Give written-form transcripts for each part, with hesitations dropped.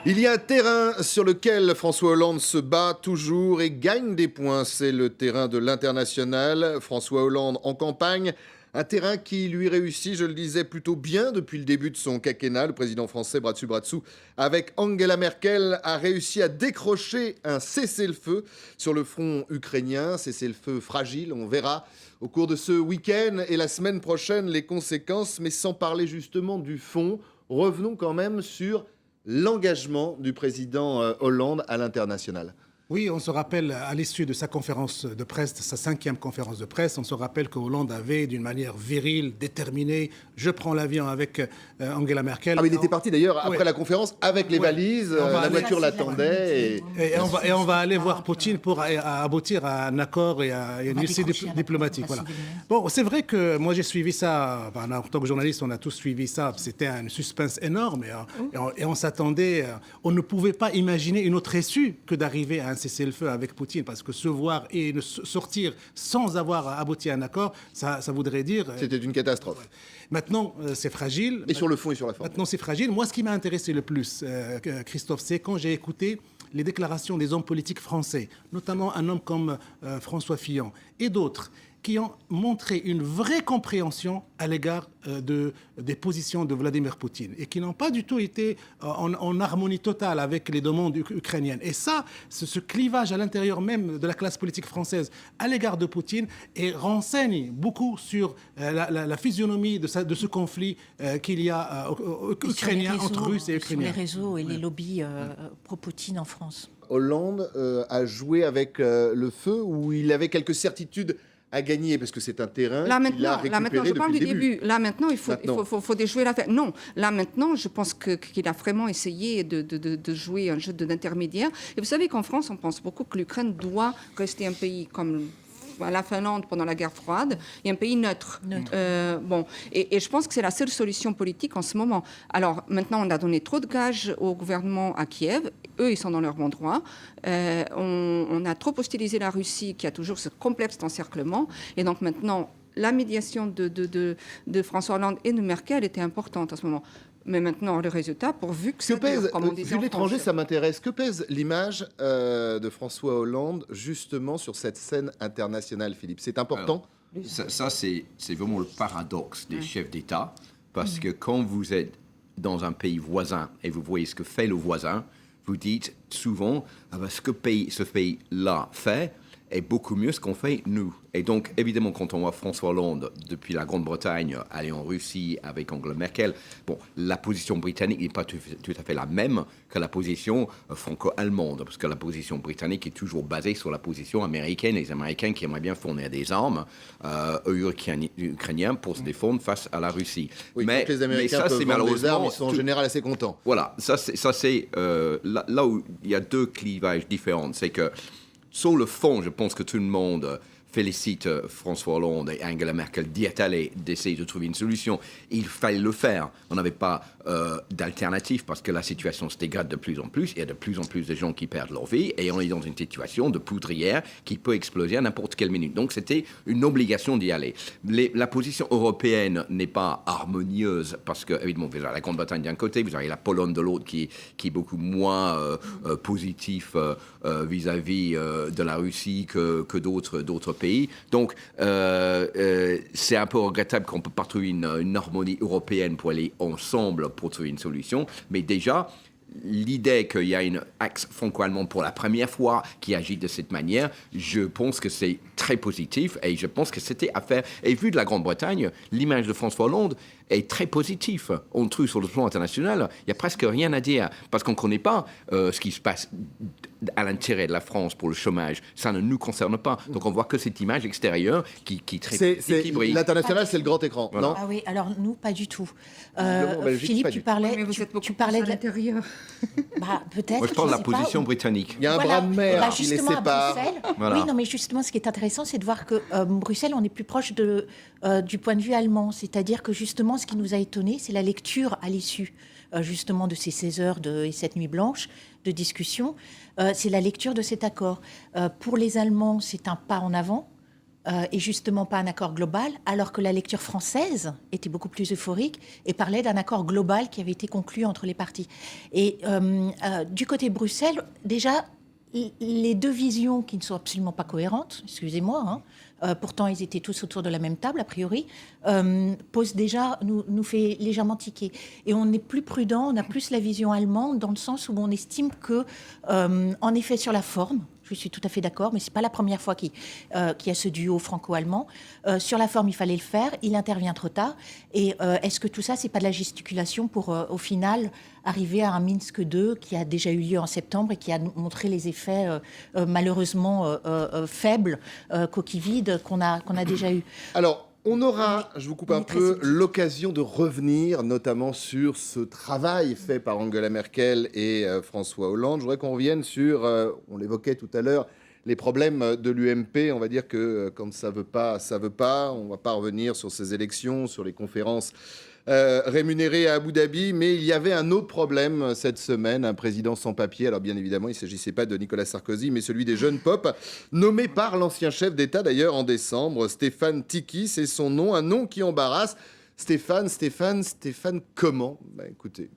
Il y a un terrain sur lequel François Hollande se bat toujours et gagne des points. C'est le terrain de l'international. François Hollande en campagne. Un terrain qui lui réussit, je le disais, plutôt bien depuis le début de son quinquennat. Le président français, bras dessus, avec Angela Merkel, a réussi à décrocher un cessez-le-feu sur le front ukrainien. Cessez-le-feu fragile, on verra au cours de ce week-end et la semaine prochaine les conséquences. Mais sans parler justement du fond, revenons quand même sur l'engagement du président Hollande à l'international. Oui, on se rappelle, à l'issue de sa conférence de presse, sa 5e conférence de presse, on se rappelle que Hollande avait, d'une manière virile, déterminée, je prends l'avion avec Angela Merkel. Ah oui, il était parti d'ailleurs après la conférence avec les valises, la voiture l'attendait. Et on va aller voir Poutine pour aboutir à un accord et à une issue diplomatique. Voilà. Bon, c'est vrai que moi j'ai suivi ça, en tant que journaliste, on a tous suivi ça, c'était un suspense énorme et on s'attendait, on ne pouvait pas imaginer une autre issue que d'arriver à un cessez-le-feu avec Poutine, parce que se voir et sortir sans avoir abouti à un accord, ça voudrait dire... C'était une catastrophe. Maintenant, c'est fragile. Et sur le fond et sur la forme. Maintenant, c'est fragile. Moi, ce qui m'a intéressé le plus, Christophe, c'est quand j'ai écouté les déclarations des hommes politiques français, notamment un homme comme François Fillon et d'autres, qui ont montré une vraie compréhension à l'égard des positions de Vladimir Poutine et qui n'ont pas du tout été en harmonie totale avec les demandes ukrainiennes. Et ça, ce clivage à l'intérieur même de la classe politique française à l'égard de Poutine renseigne beaucoup sur la physionomie de ce conflit qu'il y a ukrainien entre Russes et Ukrainiens. Sur les réseaux et les lobbies pro-Poutine en France. Hollande a joué avec le feu ou il avait quelques certitudes à gagner parce que c'est un terrain qu'il a récupéré je parle du début. Là maintenant, il faut déjouer l'affaire. Non, là maintenant, je pense qu'il a vraiment essayé de jouer un jeu d'intermédiaire. Et vous savez qu'en France, on pense beaucoup que l'Ukraine doit rester un pays comme la Finlande pendant la guerre froide, et un pays neutre. Et je pense que c'est la seule solution politique en ce moment. Alors maintenant, on a donné trop de gages au gouvernement à Kiev. Eux, ils sont dans leur bon droit. On a trop hostilisé la Russie, qui a toujours ce complexe d'encerclement. Et donc maintenant, la médiation de François Hollande et de Merkel était importante en ce moment. Mais maintenant, le résultat, pourvu que ça dure, comme on disait vu en l'étranger, France. ça m'intéresse. Que pèse l'image de François Hollande, justement, sur cette scène internationale, Philippe? C'est important? Alors, ça c'est vraiment le paradoxe des chefs d'État, parce que quand vous êtes dans un pays voisin et vous voyez ce que fait le voisin, vous dites souvent, ce que ce pays-là fait est beaucoup mieux ce qu'on fait nous. Et donc, évidemment, quand on voit François Hollande, depuis la Grande-Bretagne, aller en Russie avec Angela Merkel, la position britannique n'est pas tout à fait la même que la position franco-allemande, parce que la position britannique est toujours basée sur la position américaine, les Américains qui aimeraient bien fournir des armes aux Ukrainiens pour se défendre face à la Russie. Oui, mais les Américains peuvent vendre des armes, ils sont en général assez contents. Voilà, ça c'est là où il y a deux clivages différents. C'est que sur le fond, je pense que tout le monde félicite François Hollande et Angela Merkel d'y être allés, d'essayer de trouver une solution. Il fallait le faire. On n'avait pas d'alternative parce que la situation se dégrade de plus en plus. Il y a de plus en plus de gens qui perdent leur vie et on est dans une situation de poudrière qui peut exploser à n'importe quelle minute. Donc c'était une obligation d'y aller. La position européenne n'est pas harmonieuse parce que, évidemment, vous avez la Grande-Bretagne d'un côté, vous avez la Pologne de l'autre qui est beaucoup moins positif vis-à-vis de la Russie que d'autres pays. Donc, c'est un peu regrettable qu'on ne peut pas trouver une harmonie européenne pour aller ensemble pour trouver une solution. Mais déjà, l'idée qu'il y a une axe franco-allemande pour la première fois qui agit de cette manière, je pense que c'est très positif et je pense que c'était à faire. Et vu de la Grande-Bretagne, l'image de François Hollande est très positive. On trouve sur le plan international, il n'y a presque rien à dire parce qu'on ne connaît pas ce qui se passe à l'intérêt de la France pour le chomage. Ça ne nous concerne pas. Donc on voit que cette image extérieure qui est très équilibrée. L'international, c'est le grand écran, voilà. non? Ah oui, alors nous, pas du tout. Philippe, tu parlais, Mais vous êtes beaucoup tu parlais plus à l'intérieur. Peut-être. Moi, je parle de la sais position pas, britannique. Il y a un bras de mer qui les justement, à sépare. Bruxelles, Voilà. Oui, non, mais justement, ce qui est intéressant, c'est de voir que Bruxelles, on est plus proche du point de vue allemand. C'est-à-dire que justement, ce qui nous a étonnés, c'est la lecture à l'issue justement de ces 16 heures et cette nuit blanche de discussion. C'est la lecture de cet accord. Pour les Allemands, c'est un pas en avant. et justement pas un accord global, alors que la lecture française était beaucoup plus euphorique et parlait d'un accord global qui avait été conclu entre les parties. Et du côté de Bruxelles, déjà, les deux visions qui ne sont absolument pas cohérentes, excusez-moi, pourtant ils étaient tous autour de la même table a priori, posent déjà, nous fait légèrement tiquer. Et on est plus prudent, on a plus la vision allemande dans le sens où on estime que, en effet, sur la forme, je suis tout à fait d'accord, mais ce n'est pas la première fois qu'il y a ce duo franco-allemand. Sur la forme, il fallait le faire, il intervient trop tard. Et est-ce que tout ça, ce n'est pas de la gesticulation pour, au final, arriver à un Minsk 2 qui a déjà eu lieu en septembre et qui a montré les effets malheureusement faibles, coquilles vides, qu'on a déjà eu. Alors, on aura, je vous coupe un peu, l'occasion de revenir notamment sur ce travail fait par Angela Merkel et François Hollande. Je voudrais qu'on revienne sur, on l'évoquait tout à l'heure, les problèmes de l'UMP. On va dire que quand ça veut pas, ça veut pas. On ne va pas revenir sur ces élections, sur les conférences rémunérées à Abu Dhabi. Mais il y avait un autre problème cette semaine, un président sans papier. Alors bien évidemment, il ne s'agissait pas de Nicolas Sarkozy, mais celui des jeunes pop, nommé par l'ancien chef d'État d'ailleurs en décembre, Stéphane Tiki, c'est son nom, un nom qui embarrasse. Stéphane comment ? Écoutez.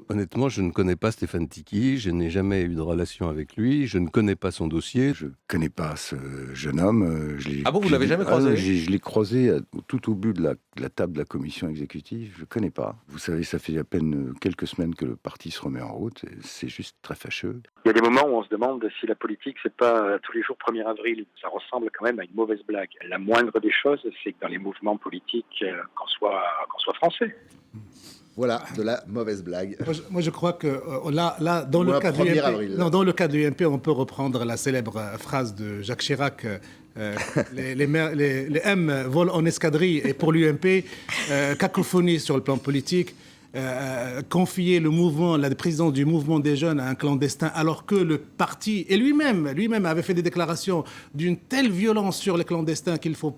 Honnêtement, je ne connais pas Stéphane Tiki, je n'ai jamais eu de relation avec lui, je ne connais pas son dossier. Je ne connais pas ce jeune homme. Ah bon, vous l'avez jamais croisé ? Je l'ai croisé tout au but de la table de la commission exécutive, je ne connais pas. Vous savez, ça fait à peine quelques semaines que le parti se remet en route, et c'est juste très fâcheux. Il y a des moments où on se demande si la politique, c'est pas tous les jours 1er avril. Ça ressemble quand même à une mauvaise blague. La moindre des choses, c'est que dans les mouvements politiques, qu'on soit français. Voilà, de la mauvaise blague. Moi, je crois que là, dans le cas de l'UMP, on peut reprendre la célèbre phrase de Jacques Chirac. Les M volent en escadrille, et pour l'UMP, cacophonie sur le plan politique. Confier la présidence du mouvement des jeunes à un clandestin, alors que le parti et lui-même avait fait des déclarations d'une telle violence sur les clandestins qu'il faut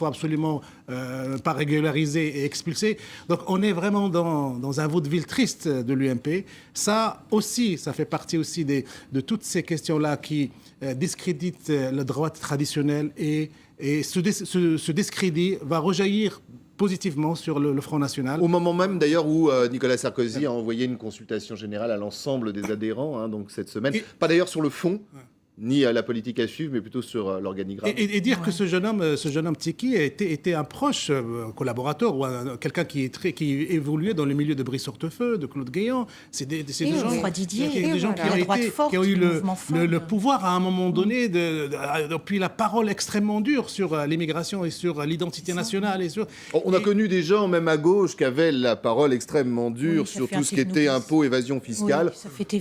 absolument pas régulariser et expulser. Donc on est vraiment dans un vaudeville triste de l'UMP. Ça aussi, ça fait partie aussi de toutes ces questions-là qui discréditent la droite traditionnelle, et ce discrédit va rejaillir positivement sur le Front National. Au moment même d'ailleurs où Nicolas Sarkozy a envoyé une consultation générale à l'ensemble des adhérents, donc cette semaine. Pas d'ailleurs sur le fond, ni à la politique à suivre, mais plutôt sur l'organigramme. Et dire que ce jeune homme Tiki était un proche collaborateur ou quelqu'un qui évoluait dans le milieu de Brice Hortefeux, de Claude Guéant. C'est des gens qui ont eu le pouvoir à un moment donné, puis la parole extrêmement dure sur l'immigration et sur l'identité nationale. On a connu des gens, même à gauche, qui avaient la parole extrêmement dure sur tout ce qui était impôt, évasion fiscale.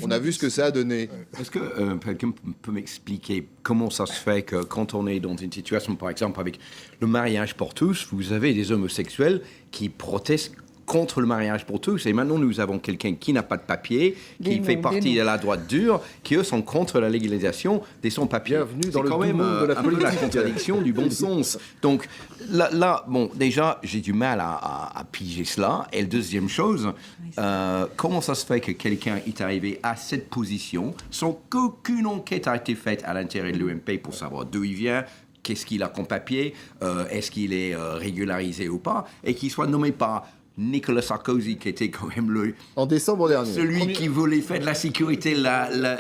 On a vu ce que ça a donné. Est-ce que quelqu'un peut m'expliquer comment ça se fait que quand on est dans une situation, par exemple, avec le mariage pour tous, vous avez des homosexuels qui protestent contre le mariage pour tous, et maintenant nous avons quelqu'un qui n'a pas de papier, qui fait partie de la droite dure, qui eux sont contre la légalisation des sans-papiers. Bienvenue dans le quand même de la un peu la contradiction du bon sens. Donc là, bon, déjà j'ai du mal à piger cela. Et la deuxième chose, comment ça se fait que quelqu'un est arrivé à cette position sans qu'aucune enquête a été faite à l'intérieur de l'UMP pour savoir d'où il vient, qu'est-ce qu'il a comme papier, est-ce qu'il est régularisé ou pas, et qu'il soit nommé par Nicolas Sarkozy, qui était quand même en décembre dernier, celui qui voulait faire de la sécurité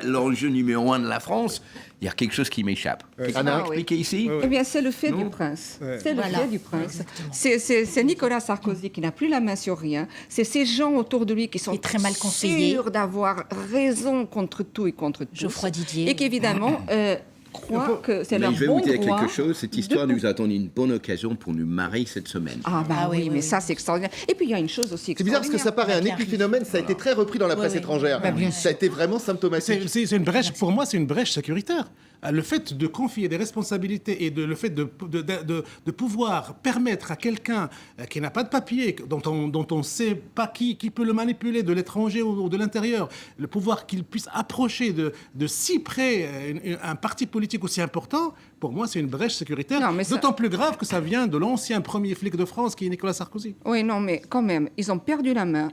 l'enjeu numéro 1 de la France. Il y a quelque chose qui m'échappe. Anna, expliquez ici. Eh bien, c'est le fait du prince. C'est le fait du prince. C'est Nicolas Sarkozy qui n'a plus la main sur rien. C'est ces gens autour de lui qui sont très mal conseillés, sûrs d'avoir raison contre tout et contre tous. Geoffroy Didier. Et qu'évidemment... croient que c'est leur bon droit. Je vais vous dire quelque chose. Cette histoire nous a donné une bonne occasion pour nous marier cette semaine. Oui, mais ça, c'est extraordinaire. Et puis, il y a une chose aussi extraordinaire. C'est bizarre parce que ça paraît un épiphénomène. Ça a été très repris dans la presse étrangère. Ça a été vraiment symptomatique. C'est une brèche, pour moi, c'est une brèche sécuritaire. Le fait de confier des responsabilités et le fait de pouvoir permettre à quelqu'un qui n'a pas de papier, dont on ne sait pas qui peut le manipuler de l'étranger ou de l'intérieur, le pouvoir qu'il puisse approcher de si près un parti politique aussi important, pour moi, c'est une brèche sécuritaire. D'autant plus grave que ça vient de l'ancien premier flic de France, qui est Nicolas Sarkozy. Oui, non, mais quand même, ils ont perdu la main.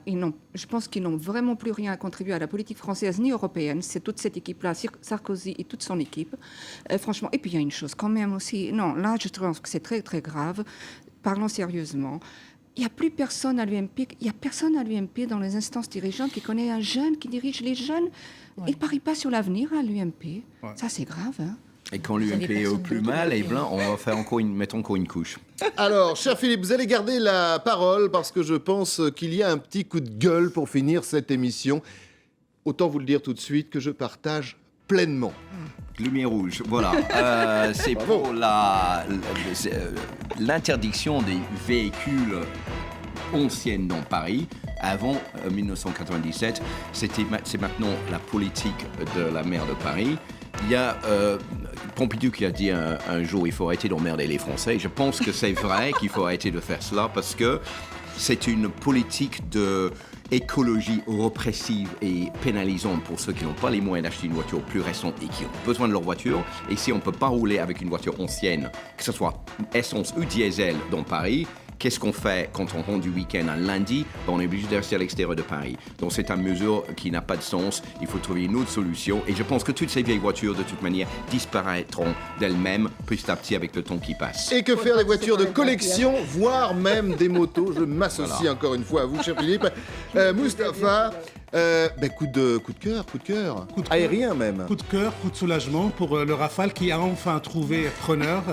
Je pense qu'ils n'ont vraiment plus rien à contribuer à la politique française ni européenne. C'est toute cette équipe-là, Sarkozy et toute son équipe. Franchement, et puis il y a une chose quand même aussi. Non, là, je trouve que c'est très, très grave. Parlons sérieusement. Il n'y a plus personne à l'UMP. Il n'y a personne à l'UMP dans les instances dirigeantes qui connaît un jeune qui dirige les jeunes. Il ne parie pas sur l'avenir à l'UMP. Ouais. Ça, c'est grave, hein. Et quand l'UMP est au plus mal, eh bien, on va faire mettre encore une couche. Alors, cher Philippe, vous allez garder la parole parce que je pense qu'il y a un petit coup de gueule pour finir cette émission. Autant vous le dire tout de suite que je partage pleinement. Lumière rouge, voilà. C'est pour l'interdiction des véhicules anciens dans Paris. Avant 1997, c'est maintenant la politique de la maire de Paris. Il y a Pompidou qui a dit un jour il faut arrêter d'emmerder les Français. Je pense que c'est vrai qu'il faut arrêter de faire cela parce que c'est une politique d'écologie répressive et pénalisante pour ceux qui n'ont pas les moyens d'acheter une voiture plus récente et qui ont besoin de leur voiture. Et si on ne peut pas rouler avec une voiture ancienne, que ce soit essence ou diesel dans Paris, qu'est-ce qu'on fait quand on rentre du week-end un lundi? On est obligé de rester à l'extérieur de Paris. Donc c'est une mesure qui n'a pas de sens. Il faut trouver une autre solution. Et je pense que toutes ces vieilles voitures, de toute manière, disparaîtront d'elles-mêmes petit à petit avec le temps qui passe. Et que faire des voitures de collection, voire même des motos? Je m'associe encore une fois à vous, cher Philippe. Mustapha, coup de cœur, aérien même. Coup de cœur, coup de soulagement pour le Rafale qui a enfin trouvé preneur.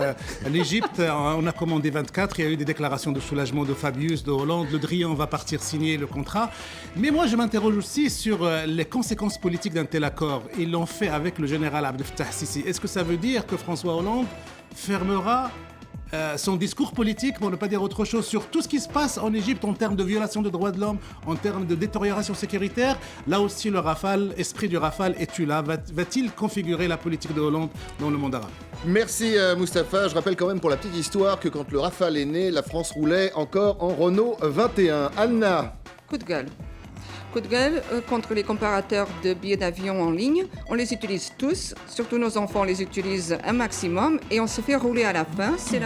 L'Égypte, on a commandé 24, il y a eu des déclarations de soulagement de Fabius, de Hollande, Le Drian va partir signer le contrat. Mais moi, je m'interroge aussi sur les conséquences politiques d'un tel accord. Ils l'ont fait avec le général Abdel Fattah Sisi. Est-ce que ça veut dire que François Hollande fermera son discours politique, pour ne pas dire autre chose, sur tout ce qui se passe en Égypte en termes de violation des droits de l'homme, en termes de détérioration sécuritaire? Là aussi, le Rafale, esprit du Rafale, es-tu là? Va-t-il configurer la politique de Hollande dans le monde arabe? Merci Mustapha. Je rappelle quand même pour la petite histoire que quand le Rafale est né, la France roulait encore en Renault 21. Anna. Coup de gueule. Coup de gueule contre les comparateurs de billets d'avion en ligne. On les utilise tous, surtout nos enfants les utilisent un maximum et on se fait rouler à la fin. C'est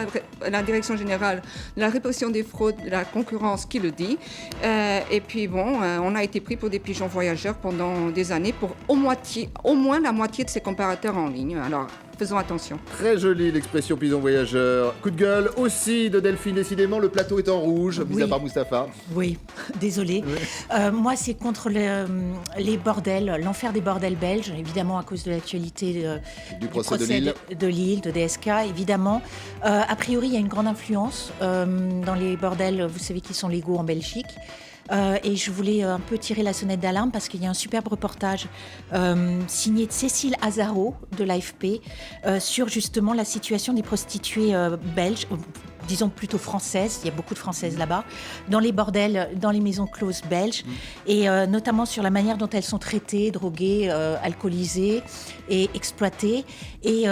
la Direction générale de la répression des fraudes, de la concurrence qui le dit. Et puis on a été pris pour des pigeons voyageurs pendant des années pour au moins la moitié de ces comparateurs en ligne. Alors, faisons attention. Très jolie l'expression pigeon voyageur. Coup de gueule aussi de Delphine. Décidément, le plateau est en rouge, mis à part Mustapha. Oui, désolée. Moi, c'est contre les bordels, l'enfer des bordels belges, évidemment à cause de l'actualité du procès de Lille, de DSK, évidemment. A priori, il y a une grande influence dans les bordels, vous savez, qui sont légaux en Belgique. Et je voulais un peu tirer la sonnette d'alarme parce qu'il y a un superbe reportage signé de Cécile Azaro de l'AFP sur justement la situation des prostituées belges, disons plutôt françaises, il y a beaucoup de françaises là-bas, dans les bordels, dans les maisons closes belges, et notamment sur la manière dont elles sont traitées, droguées, alcoolisées et exploitées. Et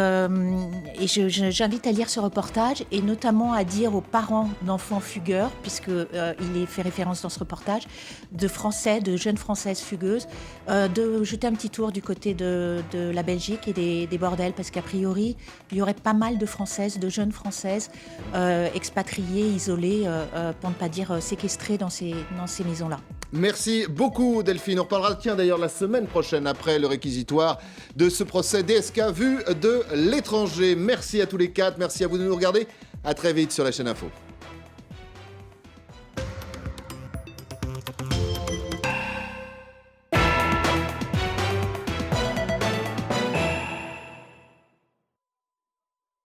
j'invite à lire ce reportage et notamment à dire aux parents d'enfants fugueurs, puisqu'il est fait référence dans ce reportage, de jeunes françaises fugueuses, de jeter un petit tour du côté de la Belgique et des bordels, parce qu'a priori, il y aurait pas mal de françaises, de jeunes françaises expatriées, isolées, pour ne pas dire séquestrées dans ces maisons-là. Merci beaucoup Delphine. On reparlera d'ailleurs la semaine prochaine après le réquisitoire de ce procès DSK vu de l'étranger. Merci à tous les quatre, merci à vous de nous regarder. À très vite sur la chaîne Info.